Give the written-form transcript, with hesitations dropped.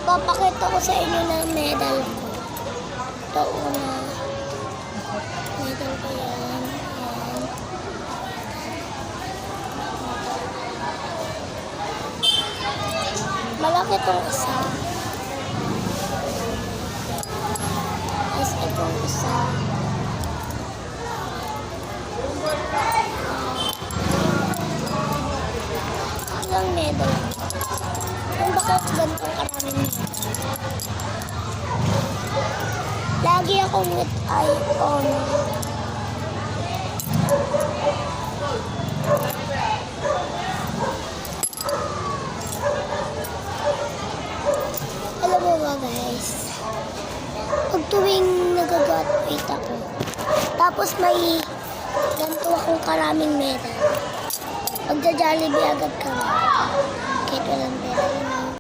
Papakita ko sa inyo na medal ko. Ito una. Medal ko yan. Ayan. Malaki itong isa. Tapos itong isa. Ilang medal. Kung bakit ganitong karaming medal. Lagi akong with iPhone. Alam mo ba guys, pag tuwing nag-graduate ako, tapos may ganito akong karaming medal, magja-Jollibee agad